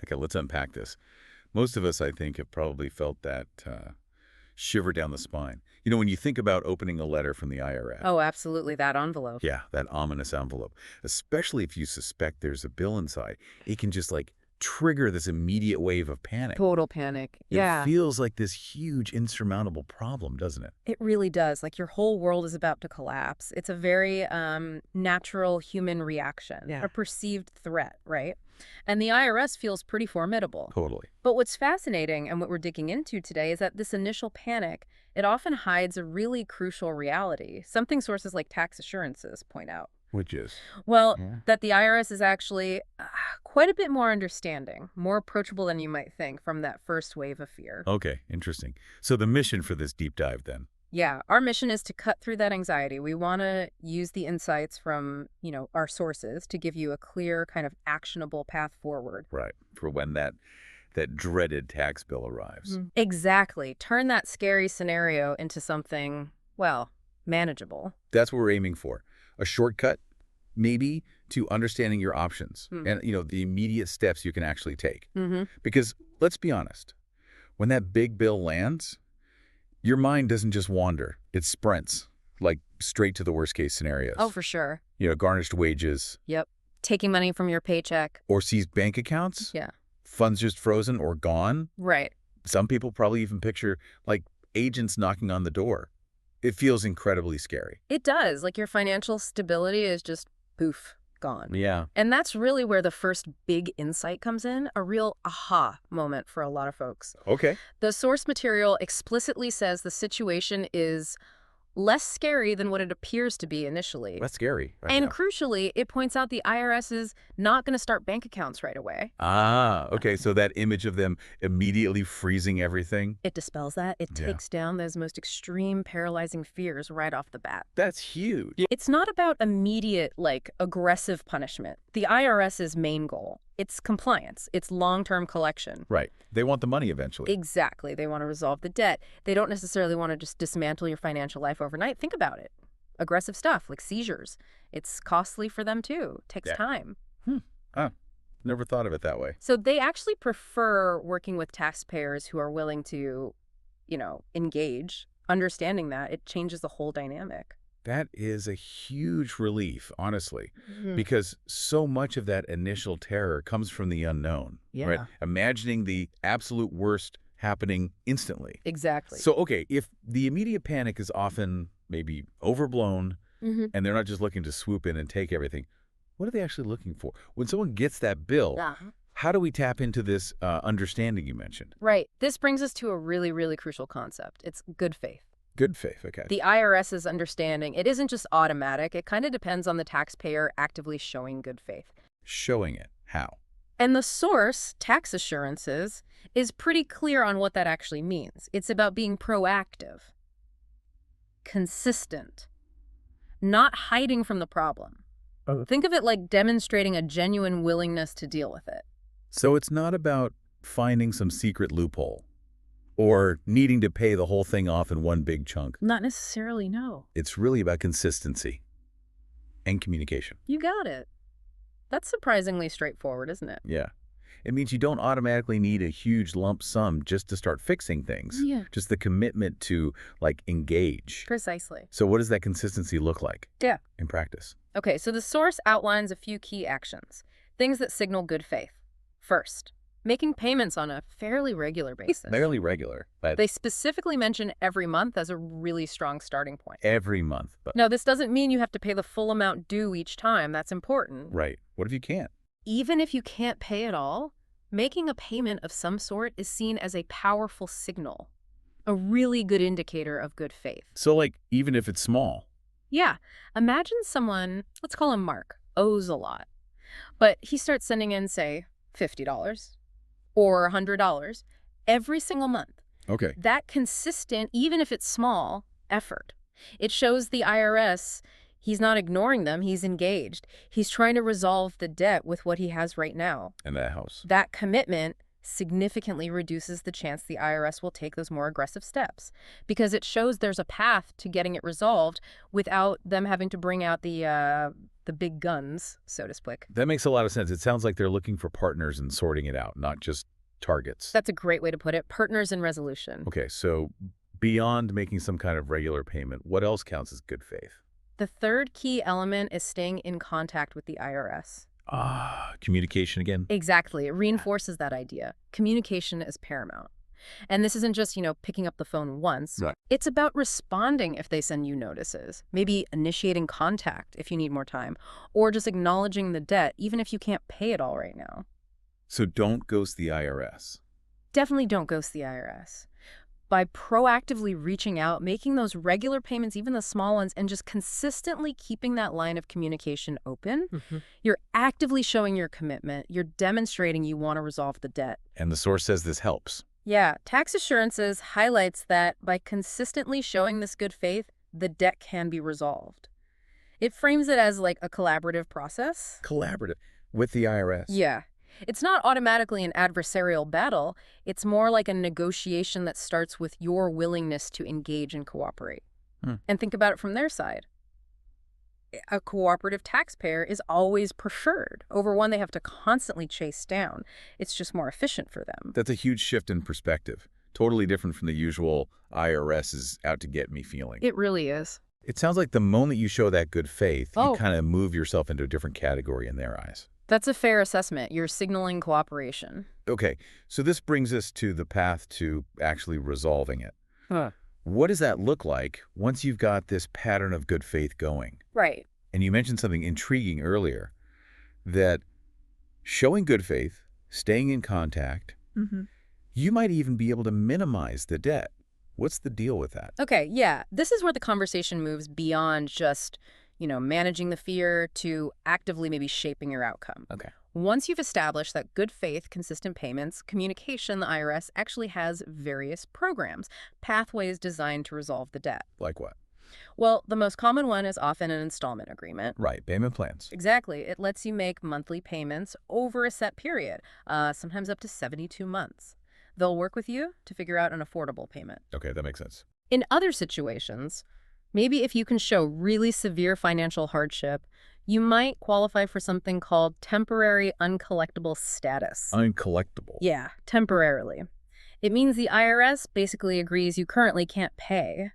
Okay, let's unpack this. Most of us, I think, have probably felt that shiver down the spine. You know, when you think about opening a letter from the IRS. Oh, absolutely, that envelope. Yeah, that ominous envelope. Especially if you suspect there's a bill inside. It can just, like, trigger this immediate wave of panic. Total panic. It Yeah, feels like this huge, insurmountable problem, doesn't it? it really does. Like your whole world is about to collapse. It's a very natural human reaction, Yeah. a perceived threat, right? And the IRS feels pretty formidable. Totally. But what's fascinating and what we're digging into today is that this initial panic, it often hides a really crucial reality, something sources like TaxAssurances point out. Which is? Well, Yeah. that the IRS is actually quite a bit more understanding, more approachable than you might think from that first wave of fear. Okay, interesting. So the mission for this deep dive, then? Yeah, our mission is to cut through that anxiety. We want to use the insights from, our sources to give you a clear, kind of actionable path forward. Right, for when that dreaded tax bill arrives. Exactly. Turn that scary scenario into something, well, manageable. That's what we're aiming for. A shortcut, maybe, to understanding your options and, the immediate steps you can actually take. Mm-hmm. Because let's be honest, when that big bill lands, your mind doesn't just wander. It sprints, like straight to the worst case scenarios. Oh, for sure. Garnished wages Yep. Taking money from your paycheck. or seized bank accounts, Yeah. funds just frozen or gone. Right. Some people probably even picture, like, agents knocking on the door. It feels incredibly scary. It does. Like your financial stability is just poof, gone. Yeah. And that's really where the first big insight comes in, a real aha moment for a lot of folks. Okay. The source material explicitly says the situation is less scary than what it appears to be initially. That's scary. Right And now. crucially, it points out the IRS is not going to start bank accounts right away. Okay. So that image of them immediately freezing everything, It dispels that. It Yeah. takes down those most extreme, paralyzing fears right off the bat. that's huge. It's not about immediate, aggressive punishment. The IRS's main goal, it's compliance. It's long-term collection. Right. They want the money eventually. Exactly. They want to resolve the debt. They don't necessarily want to just dismantle your financial life overnight. Think about it. Aggressive stuff like seizures. It's costly for them too. Takes Yeah. time. Never thought of it that way. So they actually prefer working with taxpayers who are willing to, engage. Understanding that, it changes the whole dynamic. That is a huge relief, honestly, because so much of that initial terror comes from the unknown. Yeah. Right? Imagining the absolute worst happening instantly. Exactly. So, okay, if the immediate panic is often maybe overblown Mhm. and they're not just looking to swoop in and take everything, what are they actually looking for? When someone gets that bill, how do we tap into this understanding you mentioned? Right. This brings us to a really, really crucial concept. It's good faith. Good faith, okay. The IRS's understanding, it isn't just automatic. It kind of depends on the taxpayer actively showing good faith. Showing it. How? And the source, TaxAssurances, is pretty clear on what that actually means. It's about being proactive, consistent, not hiding from the problem. Oh. Think of it like demonstrating a genuine willingness to deal with it. So it's not about finding some secret loophole or needing to pay the whole thing off in one big chunk. Not necessarily, no. It's really about consistency and communication. You got it. That's surprisingly straightforward, isn't it? Yeah. It means you don't automatically need a huge lump sum just to start fixing things. Yeah. Just the commitment to, engage. Precisely. So what does that consistency look like Yeah. in practice? Okay, so the source outlines a few key actions, things that signal good faith. First, making payments on a fairly regular basis. Fairly regular, but They specifically mention every month as a really strong starting point. every month. But Now, this doesn't mean you have to pay the full amount due each time. That's important. right. What if you can't? Even if you can't pay at all, making a payment of some sort is seen as a powerful signal, a really good indicator of good faith. So, even if it's small. Yeah, imagine someone, let's call him Mark, owes a lot, but he starts sending in, say, $50 or $100 every single month. Okay. That consistent, even if it's small, effort. It shows the IRS he's not ignoring them, he's engaged. He's trying to resolve the debt with what he has right now. And that house. That commitment significantly reduces the chance the IRS will take those more aggressive steps because it shows there's a path to getting it resolved without them having to bring out the big guns, so to speak. That makes a lot of sense. It sounds like they're looking for partners in sorting it out, not just targets. That's a great way to put it. Partners in resolution. Okay, so beyond making some kind of regular payment, what else counts as good faith? The third key element is staying in contact with the IRS. Communication again? Exactly. It reinforces that idea. Communication is paramount. And this isn't just, picking up the phone once. Right. It's about responding if they send you notices, maybe initiating contact if you need more time, or just acknowledging the debt even if you can't pay it all right now. So don't ghost the IRS. Definitely don't ghost the IRS. By proactively reaching out, making those regular payments, even the small ones, and just consistently keeping that line of communication open, you're actively showing your commitment. You're demonstrating you want to resolve the debt. And the source says this helps. Yeah, TaxAssurances highlights that by consistently showing this good faith, the debt can be resolved. It frames it as like a collaborative process. Collaborative with the IRS. Yeah. It's not automatically an adversarial battle. It's more like a negotiation that starts with your willingness to engage and cooperate. And think about it from their side. A cooperative taxpayer is always preferred over one they have to constantly chase down. It's just more efficient for them. That's a huge shift in perspective. Totally different from the usual IRS is out to get me feeling. It really is. It sounds like the moment you show that good faith, you kind of move yourself into a different category in their eyes. That's a fair assessment. You're signaling cooperation. Okay, so this brings us to the path to actually resolving it. What does that look like once you've got this pattern of good faith going? Right. And you mentioned something intriguing earlier, that showing good faith, staying in contact, you might even be able to minimize the debt. What's the deal with that? Okay, yeah. This is where the conversation moves beyond just, managing the fear to actively maybe shaping your outcome. Okay. Once you've established that good faith, consistent payments, communication, the IRS actually has various programs, pathways designed to resolve the debt. Like what? Well, the most common one is often an installment agreement. Right, payment plans. Exactly. It lets you make monthly payments over a set period, sometimes up to 72 months. They'll work with you to figure out an affordable payment. Okay, that makes sense. In other situations, maybe if you can show really severe financial hardship, you might qualify for something called temporary uncollectible status. Uncollectible? Yeah, temporarily. It means the IRS basically agrees you currently can't pay,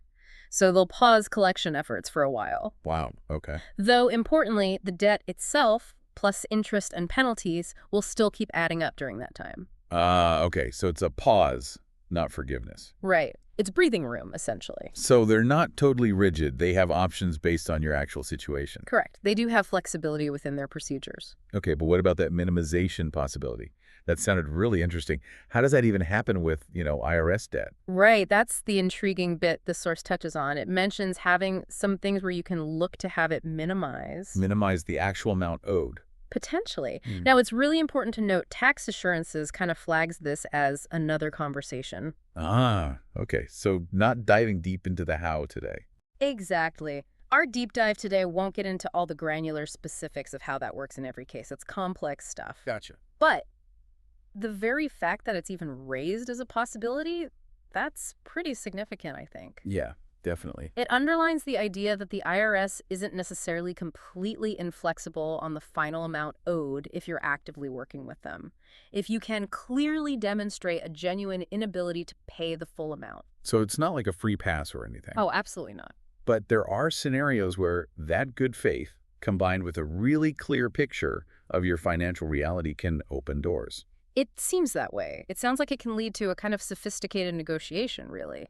so they'll pause collection efforts for a while. Wow, okay. Though, importantly, the debt itself, plus interest and penalties, will still keep adding up during that time. Okay, so it's a pause, not forgiveness. Right. It's breathing room, essentially. So they're not totally rigid. They have options based on your actual situation. Correct. They do have flexibility within their procedures. Okay, but what about that minimization possibility? That sounded really interesting. How does that even happen with, IRS debt? Right. That's the intriguing bit the source touches on. It mentions having some things where you can look to have it minimize. Minimize the actual amount owed. Potentially. Now, it's really important to note TaxAssurances kind of flags this as another conversation. Okay. So not diving deep into the how today. Exactly. Our deep dive today won't get into all the granular specifics of how that works in every case. It's complex stuff. Gotcha. But the very fact that it's even raised as a possibility, that's pretty significant, I think. Yeah, definitely. It underlines the idea that the IRS isn't necessarily completely inflexible on the final amount owed if you're actively working with them, if you can clearly demonstrate a genuine inability to pay the full amount. So it's not like a free pass or anything. Oh, absolutely not. But there are scenarios where that good faith, combined with a really clear picture of your financial reality, can open doors. It seems that way. It sounds like it can lead to a kind of sophisticated negotiation, really,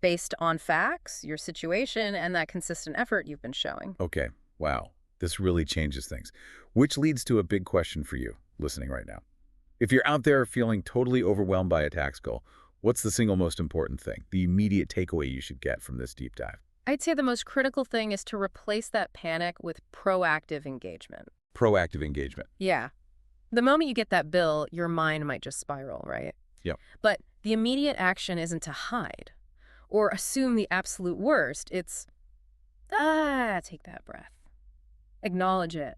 based on facts, your situation, and that consistent effort you've been showing. Okay, wow. This really changes things. Which leads to a big question for you, listening right now. If you're out there feeling totally overwhelmed by a tax goal, what's the single most important thing, the immediate takeaway you should get from this deep dive? I'd say the most critical thing is to replace that panic with proactive engagement. Proactive engagement. Yeah. The moment you get that bill, your mind might just spiral, right? Yep. But the immediate action isn't to hide or assume the absolute worst. It's, take that breath. Acknowledge it.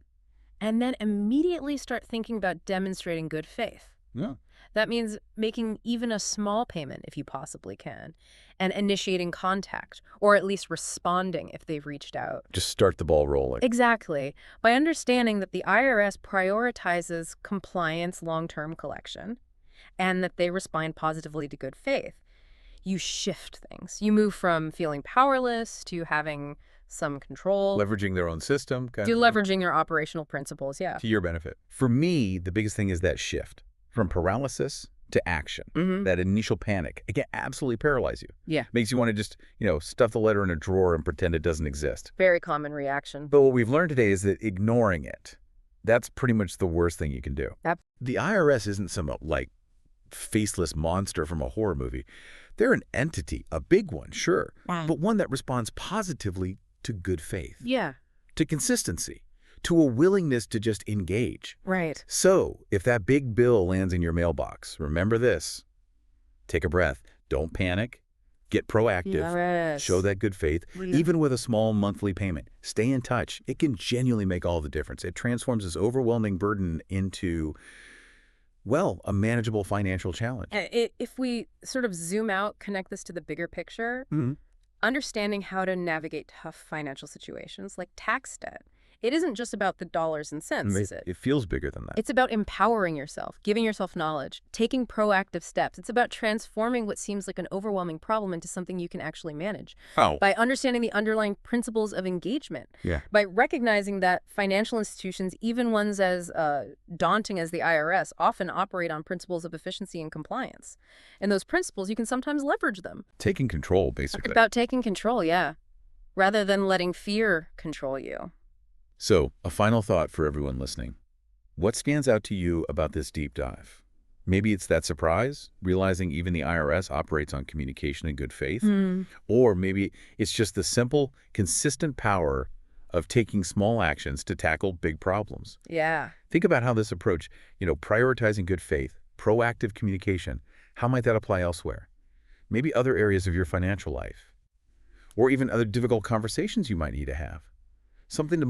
And then immediately start thinking about demonstrating good faith. Yeah. That means making even a small payment if you possibly can, and initiating contact, or at least responding if they've reached out. Just start the ball rolling. Exactly. By understanding that the IRS prioritizes compliance long-term collection and that they respond positively to good faith, you shift things. You move from feeling powerless to having some control, Leveraging their own system, kind to of leveraging your operational principles, yeah. to your benefit. For me, the biggest thing is that shift from paralysis to action. Mm-hmm. That initial panic, it can absolutely paralyze you. Yeah. Makes you want to just, stuff the letter in a drawer and pretend it doesn't exist. Very common reaction. But what we've learned today is that ignoring it, that's pretty much the worst thing you can do. Yep. The IRS isn't some, faceless monster from a horror movie. They're an entity, a big one, sure, but one that responds positively to good faith, Yeah. to consistency, to a willingness to just engage. Right. So, if that big bill lands in your mailbox, remember this. Take a breath. Don't panic. Get proactive. Yes. Show that good faith, even with a small monthly payment. Stay in touch. It can genuinely make all the difference. It transforms this overwhelming burden into, a manageable financial challenge. If we sort of zoom out, connect this to the bigger picture, understanding how to navigate tough financial situations like tax debt, it isn't just about the dollars and cents, is it? It feels bigger than that. It's about empowering yourself, giving yourself knowledge, taking proactive steps. It's about transforming what seems like an overwhelming problem into something you can actually manage. How? By understanding the underlying principles of engagement. Yeah. By recognizing that financial institutions, even ones as daunting as the IRS, often operate on principles of efficiency and compliance. And those principles, you can sometimes leverage them. Taking control, basically. It's about taking control, yeah, rather than letting fear control you. So, a final thought for everyone listening. What stands out to you about this deep dive? Maybe it's that surprise, realizing even the IRS operates on communication and good faith. Or maybe it's just the simple, consistent power of taking small actions to tackle big problems. Yeah. Think about how this approach, prioritizing good faith, proactive communication, how might that apply elsewhere? Maybe other areas of your financial life. Or even other difficult conversations you might need to have. Something to